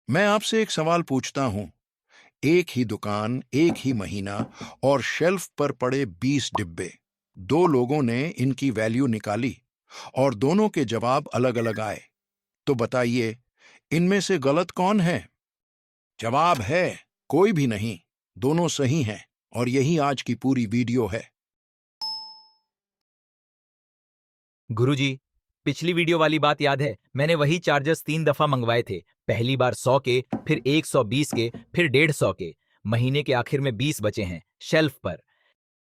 मैं आपसे एक सवाल पूछता हूं। एक ही दुकान, एक ही महीना और शेल्फ पर पड़े 20 डिब्बे। दो लोगों ने इनकी वैल्यू निकाली और दोनों के जवाब अलग-अलग आए। तो बताइए, इनमें से गलत कौन है? जवाब है कोई भी नहीं। दोनों सही हैं और यही आज की पूरी वीडियो है। गुरुजी, पिछली वीडियो वाली बात याद है? मैंने वही चार्जर्स 3 दफा मंगवाए थे। पहली बार 100 के, फिर 120 के, फिर 150 के। महीने के आखिर में 20 बचे हैं शेल्फ पर।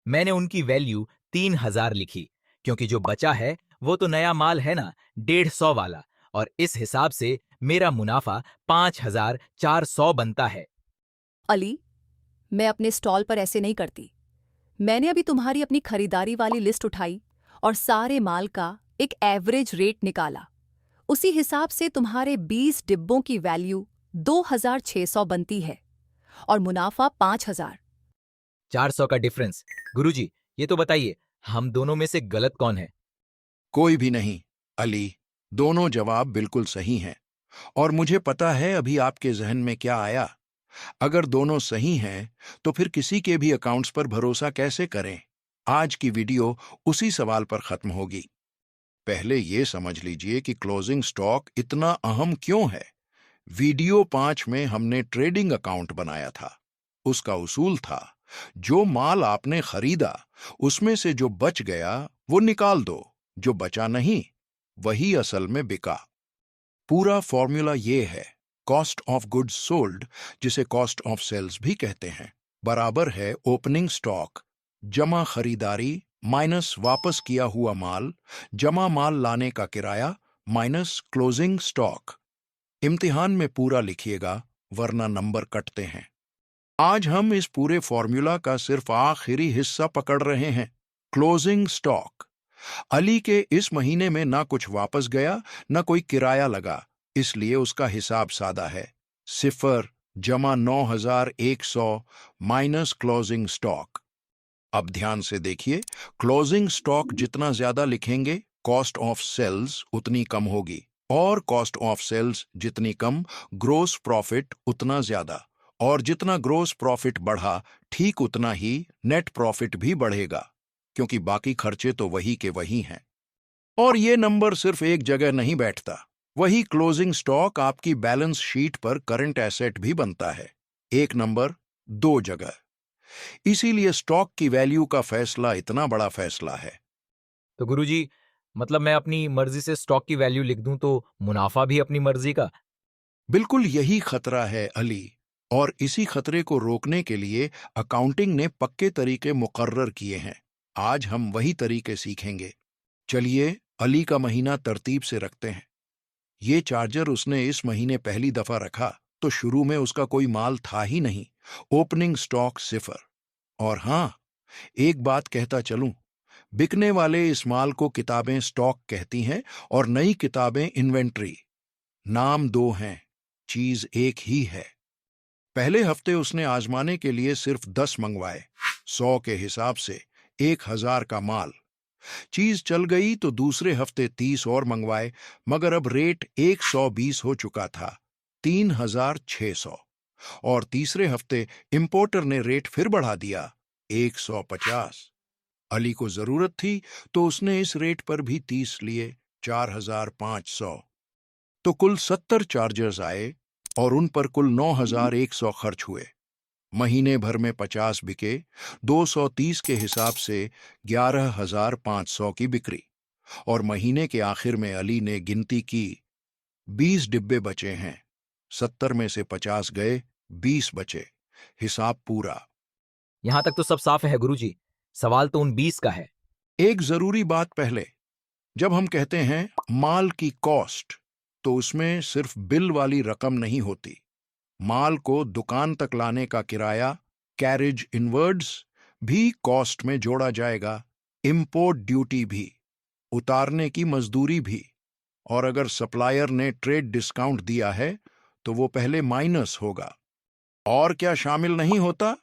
मैंने उनकी वैल्यू 3000 लिखी, क्योंकि जो बचा है वो तो नया माल है ना, 150 वाला। और इस हिसाब से मेरा मुनाफा 5400 बनता है। अली, मैं अपने स्टॉल पर ऐसे नहीं करती। मैंने अभी तुम्हारी अपनी खरीदारी वाली लिस्ट उठाई और सारे माल का एक एवरेज रेट निकाला। उसी हिसाब से तुम्हारे 20 डिब्बों की वैल्यू 2600 बनती है और मुनाफा 5000। 400 का डिफरेंस। गुरुजी, ये तो बताइए, हम दोनों में से गलत कौन है? कोई भी नहीं, अली। दोनों जवाब बिल्कुल सही हैं। और मुझे पता है अभी आपके जहन में क्या आया। अगर दोनों सही हैं, तो फिर किसी के भी अकाउंट्स पर भरोसा कैसे करें? आज की वीडियो उसी सवाल पर खत्म होगी। पहले ये समझ लीजिए कि क्लोजिंग स्टॉक इतना अहम क्यों है। वीडियो 5 में हमने ट्रेडिंग अकाउंट बनाया था। उसका उसूल था, जो माल आपने खरीदा, उसमें से जो बच गया वो निकाल दो। जो बचा नहीं, वही असल में बिका। पूरा फॉर्मूला ये है, कॉस्ट ऑफ गुड्स सोल्ड, जिसे कॉस्ट ऑफ सेल्स भी कहते हैं, बराबर है ओपनिंग स्टॉक जमा खरीदारी माइनस वापस किया हुआ माल जमा माल लाने का किराया माइनस क्लोजिंग स्टॉक। इम्तिहान में पूरा लिखिएगा, वरना नंबर कटते हैं। आज हम इस पूरे फॉर्मूला का सिर्फ आखिरी हिस्सा पकड़ रहे हैं, क्लोजिंग स्टॉक। अली के इस महीने में ना कुछ वापस गया, ना कोई किराया लगा, इसलिए उसका हिसाब सादा है। 0 जमा 9100 माइनस क्लोजिंग स्टॉक। अब ध्यान से देखिए, क्लोजिंग स्टॉक जितना ज्यादा लिखेंगे, कॉस्ट ऑफ सेल्स उतनी कम होगी, और कॉस्ट ऑफ सेल्स जितनी कम, ग्रोस प्रॉफिट उतना ज्यादा। और जितना ग्रोस प्रॉफिट बढ़ा, ठीक उतना ही नेट प्रॉफिट भी बढ़ेगा, क्योंकि बाकी खर्चे तो वही के वही हैं। और ये नंबर सिर्फ एक जगह नहीं बैठता। वही क्लोजिंग स्टॉक आपकी बैलेंस शीट पर करंट एसेट भी बनता है। एक नंबर, दो जगह। इसीलिए स्टॉक की वैल्यू का फैसला इतना बड़ा फैसला है। तो गुरुजी, मतलब मैं अपनी मर्जी से स्टॉक की वैल्यू लिख दूं तो मुनाफा भी अपनी मर्जी का? बिल्कुल यही खतरा है, अली। और इसी खतरे को रोकने के लिए अकाउंटिंग ने पक्के तरीके मुकर्रर किए हैं। आज हम वही तरीके सीखेंगे। चलिए, अली का महीना तरतीब से रखते हैं। ये चार्जर उसने इस महीने पहली दफा रखा, तो शुरू में उसका कोई माल था ही नहीं। Opening stock 0। और हाँ, एक बात कहता चलूं, बिकने वाले इस माल को किताबें स्टॉक कहती हैं और नई किताबें इन्वेंट्री। नाम दो हैं, चीज एक ही है। पहले हफ्ते उसने आजमाने के लिए सिर्फ 10 मंगवाए, 100 के हिसाब से 1000 का माल। चीज चल गई तो दूसरे हफ्ते 30 और मंगवाए, मगर अब रेट 120 हो चुका था, 3600। और तीसरे हफ्ते इंपोर्टर ने रेट फिर बढ़ा दिया, 150। अली को जरूरत थी तो उसने इस रेट पर भी 30 लिए, 4500। तो कुल 70 चार्जर्स आए और उन पर कुल 9100 खर्च हुए। महीने भर में 50 बिके, 230 के हिसाब से 11500 की बिक्री। और महीने के आखिर में अली ने गिनती की, 20 डिब्बे बचे हैं। 70 में से 50 गए, 20 बचे। हिसाब पूरा। यहां तक तो सब साफ है गुरुजी। सवाल तो उन 20 का है। एक जरूरी बात पहले, जब हम कहते हैं माल की कॉस्ट, तो उसमें सिर्फ बिल वाली रकम नहीं होती। माल को दुकान तक लाने का किराया, कैरेज इनवर्ड्स भी कॉस्ट में जोड़ा जाएगा, इंपोर्ट ड्यूटी भी, उतारने की मजदूरी भी। और अगर सप्लायर ने ट्रेड डिस्काउंट दिया है, तो वो पहले माइनस होगा। और क्या शामिल नहीं होता?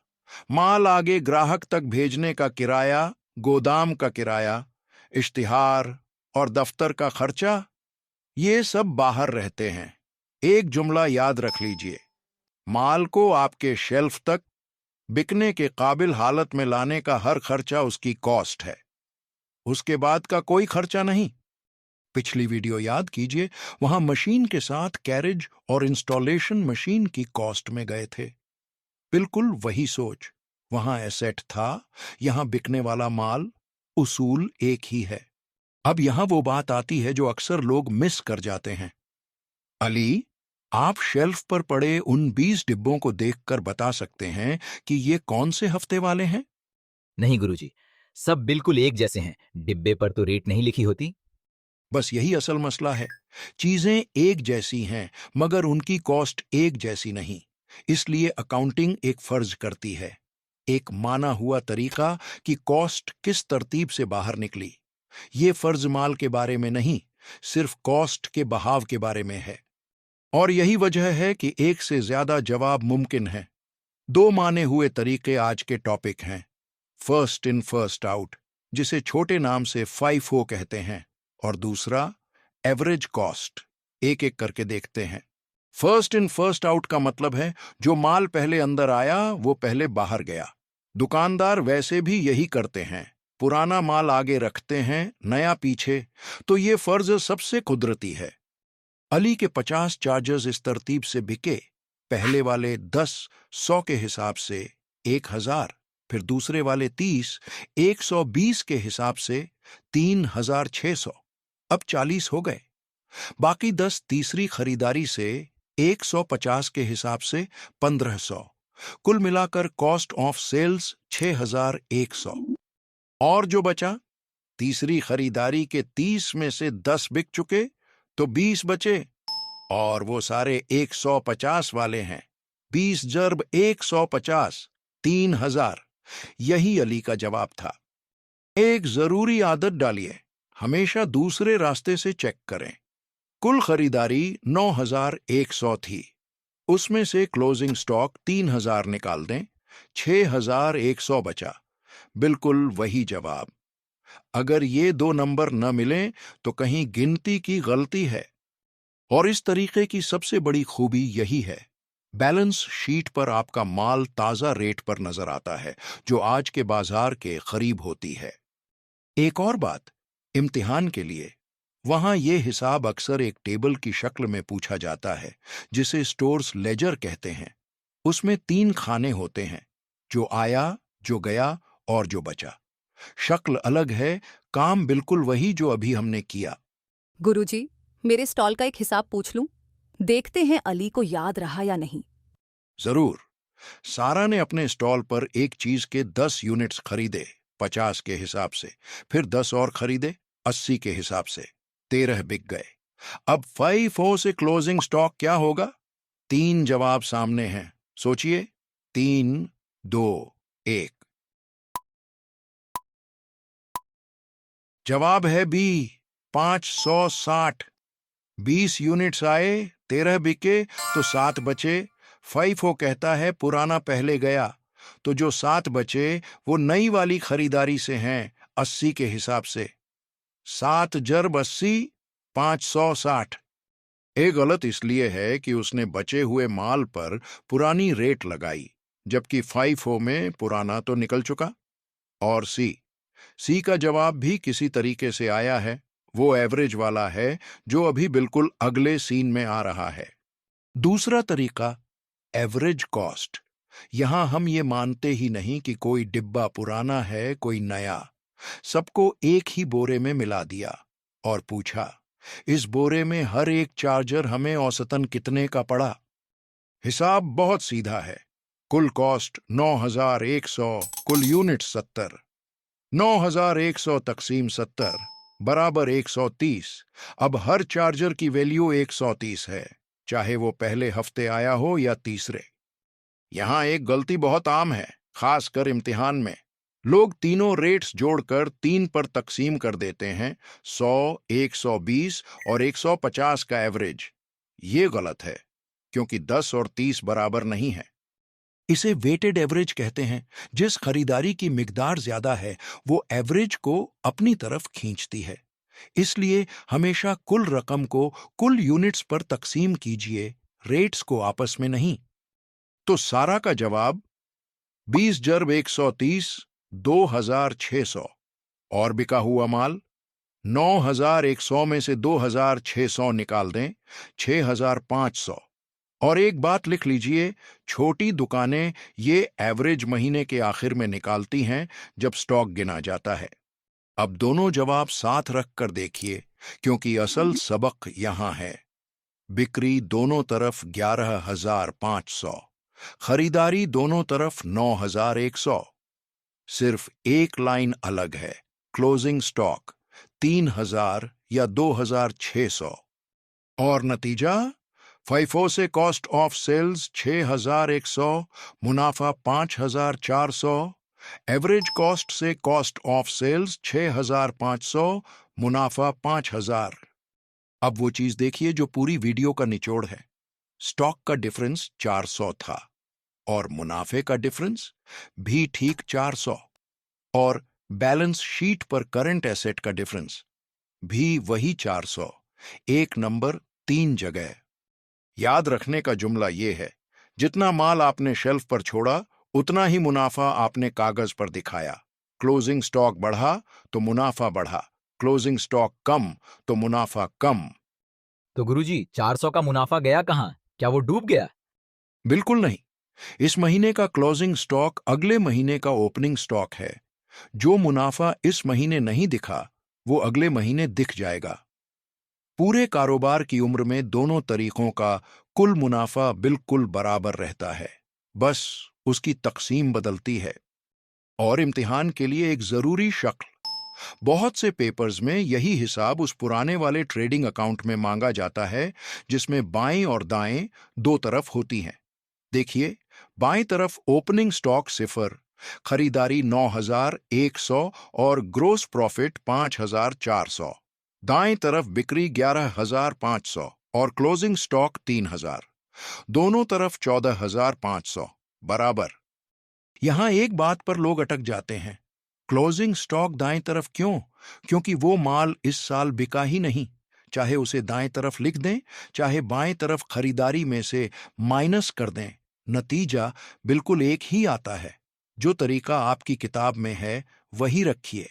माल आगे ग्राहक तक भेजने का किराया, गोदाम का किराया, इश्तिहार और दफ्तर का खर्चा, ये सब बाहर रहते हैं। एक जुमला याद रख लीजिए, माल को आपके शेल्फ तक बिकने के काबिल हालत में लाने का हर खर्चा उसकी कॉस्ट है, उसके बाद का कोई खर्चा नहीं। पिछली वीडियो याद कीजिए, वहां मशीन के साथ कैरेज और इंस्टॉलेशन मशीन की कॉस्ट में गए थे। बिल्कुल वही सोच, वहां एसेट था, यहां बिकने वाला माल, उसूल एक ही है। अब यहां वो बात आती है जो अक्सर लोग मिस कर जाते हैं। अली, आप शेल्फ पर पड़े उन 20 डिब्बों को देखकर बता सकते हैं कि ये कौन से हफ्ते वाले हैं? नहीं गुरुजी, सब बिल्कुल एक जैसे हैं। डिब्बे पर तो रेट नहीं लिखी होती। बस यही असल मसला है, चीजें एक जैसी हैं मगर उनकी कॉस्ट एक जैसी नहीं। इसलिए अकाउंटिंग एक फर्ज करती है, एक माना हुआ तरीका कि कॉस्ट किस तरतीब से बाहर निकली। ये फर्ज माल के बारे में नहीं, सिर्फ कॉस्ट के बहाव के बारे में है। और यही वजह है कि एक से ज्यादा जवाब मुमकिन है। दो माने हुए तरीके आज के टॉपिक हैं। फर्स्ट इन फर्स्ट आउट, जिसे छोटे नाम से FIFO कहते हैं, और दूसरा एवरेज कॉस्ट। एक एक करके देखते हैं। फर्स्ट इन फर्स्ट आउट का मतलब है जो माल पहले अंदर आया वो पहले बाहर गया। दुकानदार वैसे भी यही करते हैं, पुराना माल आगे रखते हैं, नया पीछे। तो ये फर्ज सबसे कुदरती है। अली के 50 चार्जर्स इस तरतीब से बिके, पहले वाले 10 100 के हिसाब से 1000, फिर दूसरे वाले 30 120 के हिसाब से 3600, अब 40 हो गए। बाकी 10 तीसरी खरीदारी से 150 के हिसाब से 1500, कुल मिलाकर कॉस्ट ऑफ सेल्स 6100। और जो बचा, तीसरी खरीदारी के 30 में से 10 बिक चुके तो 20 बचे, और वो सारे 150 वाले हैं। 20 जर्ब 150, 3000। यही अली का जवाब था। एक जरूरी आदत डालिए, हमेशा दूसरे रास्ते से चेक करें। कुल खरीदारी 9100 थी, उसमें से क्लोजिंग स्टॉक 3000 निकाल दें, 6100 बचा। बिल्कुल वही जवाब। अगर ये दो नंबर न मिलें तो कहीं गिनती की गलती है। और इस तरीके की सबसे बड़ी खूबी यही है, बैलेंस शीट पर आपका माल ताजा रेट पर नजर आता है, जो आज के बाजार के करीब होती है। एक और बात, इम्तिहान के लिए वहां ये हिसाब अक्सर एक टेबल की शक्ल में पूछा जाता है, जिसे स्टोर्स लेजर कहते हैं। उसमें 3 खाने होते हैं, जो आया, जो गया और जो बचा। शक्ल अलग है, काम बिल्कुल वही जो अभी हमने किया। गुरुजी, मेरे स्टॉल का एक हिसाब पूछ लूं? देखते हैं अली को याद रहा या नहीं। जरूर। सारा ने अपने स्टॉल पर एक चीज के 10 यूनिट्स खरीदे 50 के हिसाब से, फिर 10 और खरीदे 80 के हिसाब से, 13 बिक गए। अब FIFO से क्लोजिंग स्टॉक क्या होगा? 3 जवाब सामने हैं, सोचिए। 3, 2, 1। जवाब है बी, 560। 20 यूनिट्स आए, 13 बिके तो 7 बचे। FIFO कहता है पुराना पहले गया, तो जो 7 बचे वो नई वाली खरीदारी से हैं, 80 के हिसाब से। 7 जर्ब 80, 560। एक गलत इसलिए है कि उसने बचे हुए माल पर पुरानी रेट लगाई, जबकि FIFO में पुराना तो निकल चुका। और सी का जवाब भी किसी तरीके से आया है, वो एवरेज वाला है जो अभी बिल्कुल अगले सीन में आ रहा है। दूसरा तरीका, एवरेज कॉस्ट। यहां हम ये मानते ही नहीं कि कोई डिब्बा पुराना है, कोई नया। सबको एक ही बोरे में मिला दिया और पूछा, इस बोरे में हर एक चार्जर हमें औसतन कितने का पड़ा? हिसाब बहुत सीधा है। कुल कॉस्ट 9100, कुल यूनिट 70। 9100 तकसीम 70 बराबर 130। अब हर चार्जर की वैल्यू 130 है, चाहे वो पहले हफ्ते आया हो या तीसरे। यहां एक गलती बहुत आम है, खासकर इम्तिहान में। लोग तीनों रेट्स जोड़कर 3 पर तकसीम कर देते हैं, 100, 120 और 150 का एवरेज। ये गलत है, क्योंकि 10 और 30 बराबर नहीं है। इसे वेटेड एवरेज कहते हैं। जिस खरीदारी की मिकदार ज्यादा है वो एवरेज को अपनी तरफ खींचती है। इसलिए हमेशा कुल रकम को कुल यूनिट्स पर तकसीम कीजिए, रेट्स को आपस में नहीं। तो सारा का जवाब 20 जर्ब 130, 2600। और बिका हुआ माल 9100 में से 2600 निकाल दें, 6500। और एक बात लिख लीजिए, छोटी दुकानें ये एवरेज महीने के आखिर में निकालती हैं जब स्टॉक गिना जाता है। अब दोनों जवाब साथ रखकर देखिए, क्योंकि असल सबक यहां है। बिक्री दोनों तरफ 11,500, खरीदारी दोनों तरफ 9,100। सिर्फ एक लाइन अलग है, क्लोजिंग स्टॉक 3,000 या 2,600। और नतीजा FIFO से कॉस्ट ऑफ सेल्स 6,100, मुनाफा 5,400। एवरेज कॉस्ट से कॉस्ट ऑफ सेल्स 6,500, मुनाफा 5,000। अब वो चीज देखिए जो पूरी वीडियो का निचोड़ है। स्टॉक का डिफरेंस 400 था और मुनाफे का डिफरेंस भी ठीक 400, और बैलेंस शीट पर करंट एसेट का डिफरेंस भी वही 400। एक नंबर 3 जगह। याद रखने का जुमला ये है, जितना माल आपने शेल्फ पर छोड़ा उतना ही मुनाफा आपने कागज पर दिखाया। क्लोजिंग स्टॉक बढ़ा तो मुनाफा बढ़ा, क्लोजिंग स्टॉक कम तो मुनाफा कम। तो गुरुजी 400 का मुनाफा गया कहाँ? क्या वो डूब गया? बिल्कुल नहीं। इस महीने का क्लोजिंग स्टॉक अगले महीने का ओपनिंग स्टॉक है। जो मुनाफा इस महीने नहीं दिखा वो अगले महीने दिख जाएगा। पूरे कारोबार की उम्र में दोनों तरीकों का कुल मुनाफा बिल्कुल बराबर रहता है, बस उसकी तकसीम बदलती है। और इम्तिहान के लिए एक जरूरी शक्ल, बहुत से पेपर्स में यही हिसाब उस पुराने वाले ट्रेडिंग अकाउंट में मांगा जाता है जिसमें बाएं और दाएं दो तरफ होती हैं। देखिए, बाएं तरफ ओपनिंग स्टॉक 0, खरीदारी 9,100 और ग्रोस प्रॉफिट 5,400। दाएं तरफ बिक्री 11,500 और क्लोजिंग स्टॉक 3,000। दोनों तरफ 14,500 बराबर। यहां एक बात पर लोग अटक जाते हैं, क्लोजिंग स्टॉक दाएं तरफ क्यों? क्योंकि वो माल इस साल बिका ही नहीं। चाहे उसे दाएं तरफ लिख दें, चाहे बाएं तरफ खरीदारी में से माइनस कर दें, नतीजा बिल्कुल एक ही आता है। जो तरीका आपकी किताब में है वही रखिए।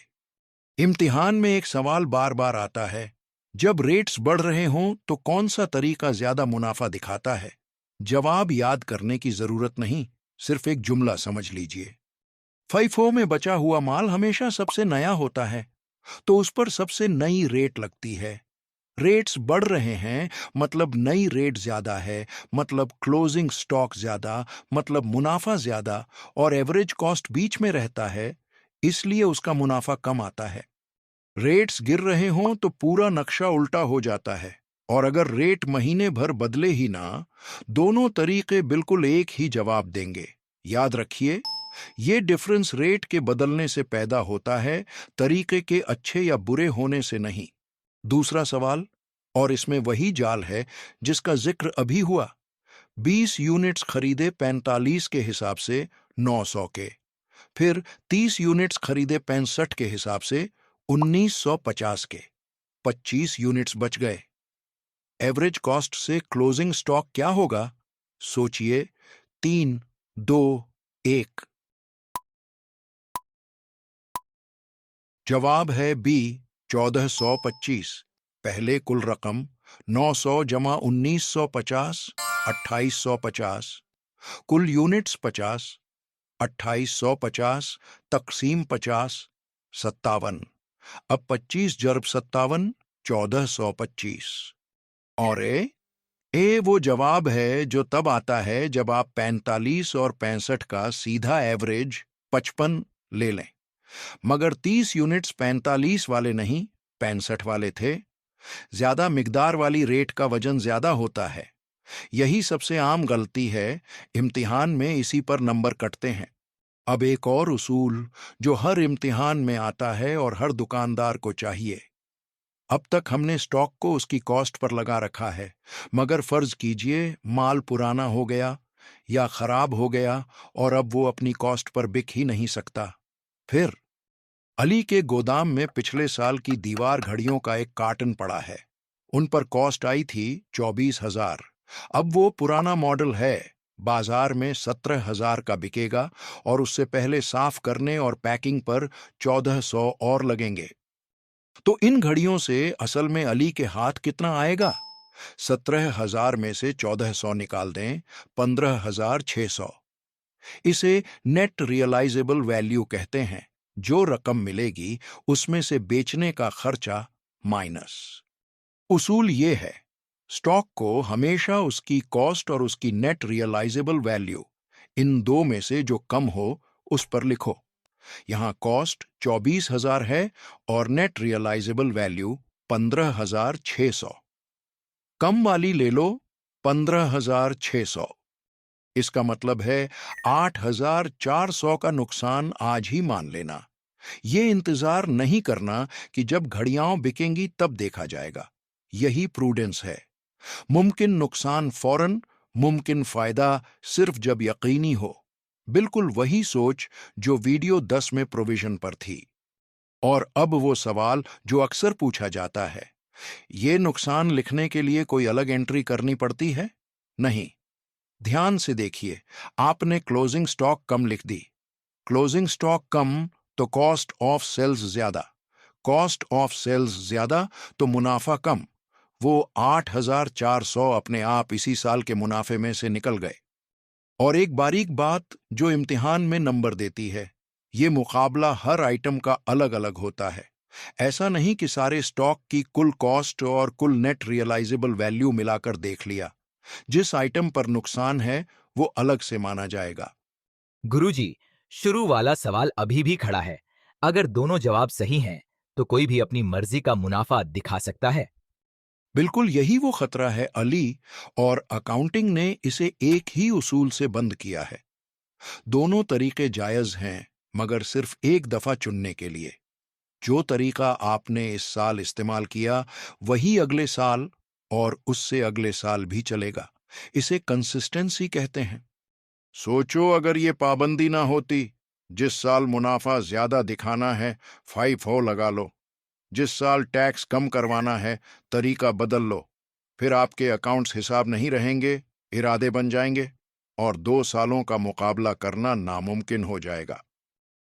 इम्तिहान में एक सवाल बार बार आता है, जब रेट्स बढ़ रहे हों तो कौन सा तरीका ज्यादा मुनाफा दिखाता है? जवाब याद करने की जरूरत नहीं, सिर्फ एक जुमला समझ लीजिए। FIFO में बचा हुआ माल हमेशा सबसे नया होता है, तो उस पर सबसे नई रेट लगती है। रेट्स बढ़ रहे हैं मतलब नई रेट ज्यादा है, मतलब क्लोजिंग स्टॉक ज्यादा, मतलब मुनाफा ज्यादा, और एवरेज कॉस्ट बीच में रहता है, इसलिए उसका मुनाफा कम आता है। रेट्स गिर रहे हों तो पूरा नक्शा उल्टा हो जाता है, और अगर रेट महीने भर बदले ही ना, दोनों तरीके बिल्कुल एक ही जवाब देंगे। याद रखिए, ये डिफरेंस रेट के बदलने से पैदा होता है, तरीके के अच्छे या बुरे होने से नहीं। दूसरा सवाल, और इसमें वही जाल है जिसका जिक्र अभी हुआ। 20 यूनिट्स खरीदे 45 के हिसाब से 900 के, फिर 30 यूनिट्स खरीदे 65 के हिसाब से 1950 के, 25 यूनिट्स बच गए। एवरेज कॉस्ट से क्लोजिंग स्टॉक क्या होगा? सोचिए, 3, 2, 1। जवाब है बी, 1425। पहले कुल रकम 900 जमा 1950, 2850। कुल यूनिट्स 50, 2850 तकसीम 50, 57। अब 25 जर्ब 57, 1425। और ए वो जवाब है जो तब आता है जब आप 45 और 65 का सीधा एवरेज 55 ले लें। मगर 30 यूनिट्स 45 वाले नहीं, 65 वाले थे। ज्यादा मिकदार वाली रेट का वजन ज्यादा होता है। यही सबसे आम गलती है, इम्तिहान में इसी पर नंबर कटते हैं। अब एक और उसूल जो हर इम्तिहान में आता है और हर दुकानदार को चाहिए। अब तक हमने स्टॉक को उसकी कॉस्ट पर लगा रखा है, मगर फर्ज कीजिए माल पुराना हो गया या खराब हो गया और अब वो अपनी कॉस्ट पर बिक ही नहीं सकता। फिर अली के गोदाम में पिछले साल की दीवार घड़ियों का एक कार्टन पड़ा है। उन पर कॉस्ट आई थी 24,000। अब वो पुराना मॉडल है, बाजार में 17,000 का बिकेगा और उससे पहले साफ करने और पैकिंग पर 1,400 और लगेंगे। तो इन घड़ियों से असल में अली के हाथ कितना आएगा? 17,000 में से 1,400 निकाल दें, 15,600। इसे नेट रियलाइजेबल वैल्यू कहते हैं। जो रकम मिलेगी उसमें से बेचने का खर्चा माइनस। उसूल ये है, स्टॉक को हमेशा उसकी कॉस्ट और उसकी नेट रियलाइजेबल वैल्यू, इन दो में से जो कम हो उस पर लिखो। यहां कॉस्ट 24,000 है और नेट रियलाइजेबल वैल्यू 15,600। कम वाली ले लो, 15,600। इसका मतलब है 8,400 का नुकसान आज ही मान लेना। ये इंतजार नहीं करना कि जब घड़ियां बिकेंगी तब देखा जाएगा। यही प्रूडेंस है। मुमकिन नुकसान फौरन, मुमकिन फायदा सिर्फ जब यकीनी हो। बिल्कुल वही सोच जो वीडियो 10 में प्रोविजन पर थी। और अब वो सवाल जो अक्सर पूछा जाता है, ये नुकसान लिखने के लिए कोई अलग एंट्री करनी पड़ती है? नहीं। ध्यान से देखिए, आपने क्लोजिंग स्टॉक कम लिख दी। क्लोजिंग स्टॉक कम तो कॉस्ट ऑफ सेल्स ज्यादा, कॉस्ट ऑफ सेल्स ज्यादा तो मुनाफा कम। वो 8,400 अपने आप इसी साल के मुनाफे में से निकल गए। और एक बारीक बात जो इम्तिहान में नंबर देती है, ये मुकाबला हर आइटम का अलग अलग होता है। ऐसा नहीं कि सारे स्टॉक की कुल कॉस्ट और कुल नेट रियलाइजेबल वैल्यू मिलाकर देख लिया। जिस आइटम पर नुकसान है वो अलग से माना जाएगा। गुरुजी, शुरू वाला सवाल अभी भी खड़ा है। अगर दोनों जवाब सही हैं, तो कोई भी अपनी मर्जी का मुनाफा दिखा सकता है। बिल्कुल यही वो खतरा है अली, और अकाउंटिंग ने इसे एक ही उसूल से बंद किया है। दोनों तरीके जायज हैं, मगर सिर्फ एक दफा चुनने के लिए। जो तरीका आपने इस साल इस्तेमाल किया वही अगले साल और उससे अगले साल भी चलेगा। इसे कंसिस्टेंसी कहते हैं। सोचो अगर ये पाबंदी ना होती, जिस साल मुनाफा ज्यादा दिखाना है 5 लगा लो, जिस साल टैक्स कम करवाना है तरीका बदल लो, फिर आपके अकाउंट्स हिसाब नहीं रहेंगे, इरादे बन जाएंगे और 2 सालों का मुकाबला करना नामुमकिन हो जाएगा।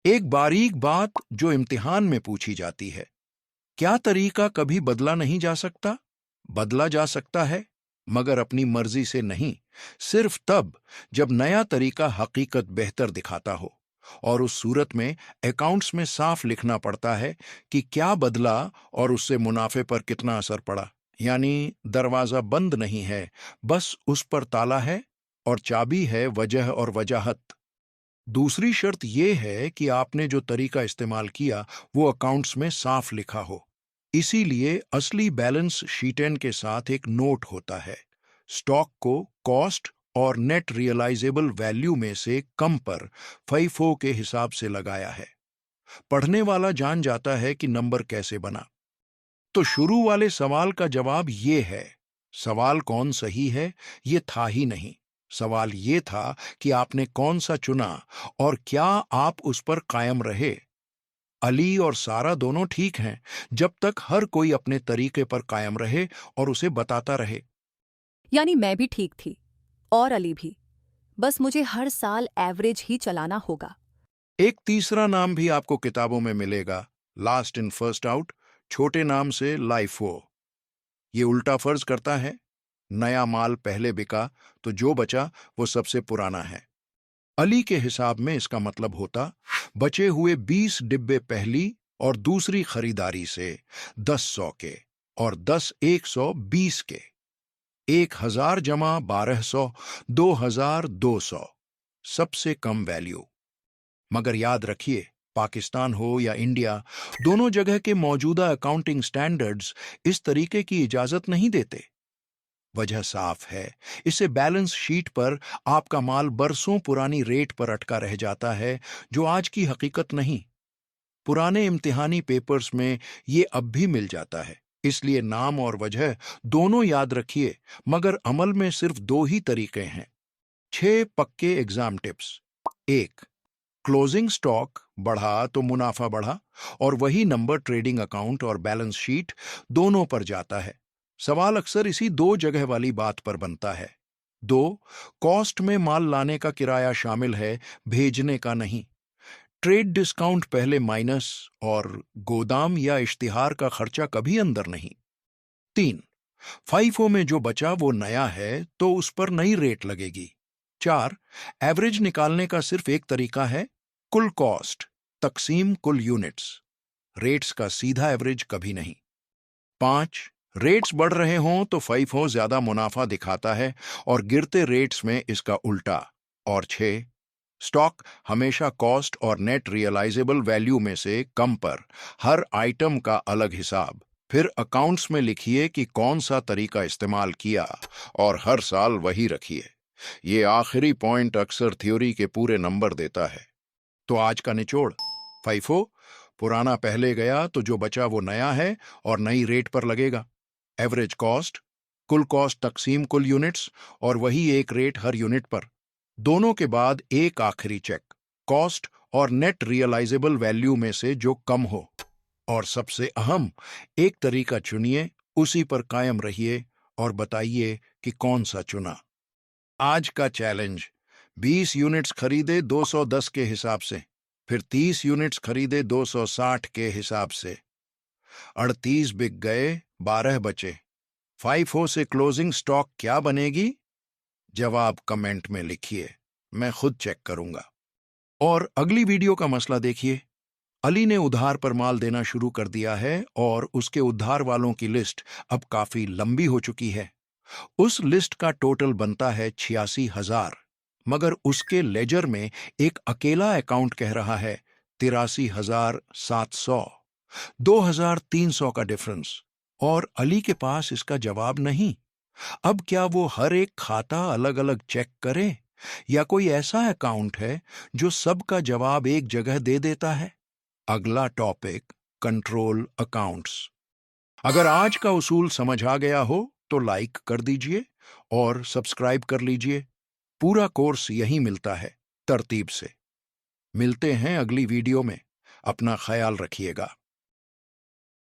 एक बारीक बात जो इम्तिहान में पूछी जाती है, क्या तरीका कभी बदला नहीं जा सकता? बदला जा सकता है, मगर अपनी मर्जी से नहीं। सिर्फ तब जब नया तरीका हकीकत बेहतर दिखाता हो, और उस सूरत में अकाउंट्स में साफ लिखना पड़ता है कि क्या बदला और उससे मुनाफे पर कितना असर पड़ा। यानी दरवाजा बंद नहीं है, बस उस पर ताला है और चाबी है वजह और वजाहत। दूसरी शर्त यह है कि आपने जो तरीका इस्तेमाल किया वो अकाउंट्स में साफ लिखा हो। इसीलिए असली बैलेंस शीट एंड के साथ एक नोट होता है, स्टॉक को कॉस्ट और नेट रियलाइजेबल वैल्यू में से कम पर FIFO के हिसाब से लगाया है। पढ़ने वाला जान जाता है कि नंबर कैसे बना। तो शुरू वाले सवाल का जवाब ये है। सवाल कौन सही है ये था ही नहीं। सवाल ये था कि आपने कौन सा चुना और क्या आप उस पर कायम रहे। अली और सारा दोनों ठीक हैं, जब तक हर कोई अपने तरीके पर कायम रहे और उसे बताता रहे। यानी मैं भी ठीक थी और अली भी। बस मुझे हर साल एवरेज ही चलाना होगा। एक तीसरा नाम भी आपको किताबों में मिलेगा, लास्ट इन फर्स्ट आउट, छोटे नाम से लाइफो। ये उल्टा फर्ज करता है, नया माल पहले बिका तो जो बचा वो सबसे पुराना है। अली के हिसाब में इसका मतलब होता, बचे हुए 20 डिब्बे पहली और दूसरी खरीदारी से 10 के और 10 120 के, 1,000 जमा 1,200, 2,200, सबसे कम वैल्यू। मगर याद रखिए, पाकिस्तान हो या इंडिया, दोनों जगह के मौजूदा अकाउंटिंग स्टैंडर्ड्स इस तरीके की इजाजत नहीं देते। वजह साफ है, इससे बैलेंस शीट पर आपका माल बरसों पुरानी रेट पर अटका रह जाता है, जो आज की हकीकत नहीं। पुराने इम्तिहानी पेपर्स में ये अब भी मिल जाता है। इसलिए नाम और वजह दोनों याद रखिए, मगर अमल में सिर्फ 2 ही तरीके हैं। 6 पक्के एग्जाम टिप्स। 1, क्लोजिंग स्टॉक बढ़ा तो मुनाफा बढ़ा, और वही नंबर ट्रेडिंग अकाउंट और बैलेंस शीट दोनों पर जाता है। सवाल अक्सर इसी दो जगह वाली बात पर बनता है। 2. कॉस्ट में माल लाने का किराया शामिल है, भेजने का नहीं। ट्रेड डिस्काउंट पहले माइनस, और गोदाम या इश्तिहार का खर्चा कभी अंदर नहीं। 3. फाइफो में जो बचा वो नया है तो उस पर नई रेट लगेगी। 4. एवरेज निकालने का सिर्फ एक तरीका है, कुल कॉस्ट तकसीम कुल यूनिट्स। रेट्स का सीधा एवरेज कभी नहीं। 5. रेट्स बढ़ रहे हों तो फाइफो ज्यादा मुनाफा दिखाता है और गिरते रेट्स में इसका उल्टा। और 6. स्टॉक हमेशा कॉस्ट और नेट रियलाइजेबल वैल्यू में से कम पर, हर आइटम का अलग हिसाब। फिर अकाउंट्स में लिखिए कि कौन सा तरीका इस्तेमाल किया और हर साल वही रखिए। ये आखिरी पॉइंट अक्सर थ्योरी के पूरे नंबर देता है। तो आज का निचोड़, फाइफो पुराना पहले गया तो जो बचा वो नया है और नई रेट पर लगेगा। एवरेज कॉस्ट कुल कॉस्ट तकसीम कुल यूनिट्स, और वही एक रेट हर यूनिट पर। दोनों के बाद एक आखिरी चेक, कॉस्ट और नेट रियलाइजेबल वैल्यू में से जो कम हो। और सबसे अहम, एक तरीका चुनिए, उसी पर कायम रहिए और बताइए कि कौन सा चुना। आज का चैलेंज, 20 यूनिट्स खरीदे 210 के हिसाब से, फिर 30 यूनिट्स खरीदे 260 के हिसाब से। 38 बिक गए, 12 बचे। फाइफो से क्लोजिंग स्टॉक क्या बनेगी? जवाब कमेंट में लिखिए, मैं खुद चेक करूंगा। और अगली वीडियो का मसला देखिए। अली ने उधार पर माल देना शुरू कर दिया है और उसके उधार वालों की लिस्ट अब काफी लंबी हो चुकी है। उस लिस्ट का टोटल बनता है 86,000, मगर उसके लेजर में एक अकेला अकाउंट कह रहा है 83,700। 2,300 का डिफरेंस, और अली के पास इसका जवाब नहीं। अब क्या वो हर एक खाता अलग अलग चेक करे, या कोई ऐसा अकाउंट है जो सबका जवाब एक जगह दे देता है? अगला टॉपिक, कंट्रोल अकाउंट्स। अगर आज का उसूल समझ आ गया हो तो लाइक कर दीजिए और सब्सक्राइब कर लीजिए। पूरा कोर्स यहीं मिलता है, तरतीब से। मिलते हैं अगली वीडियो में। अपना ख्याल रखिएगा।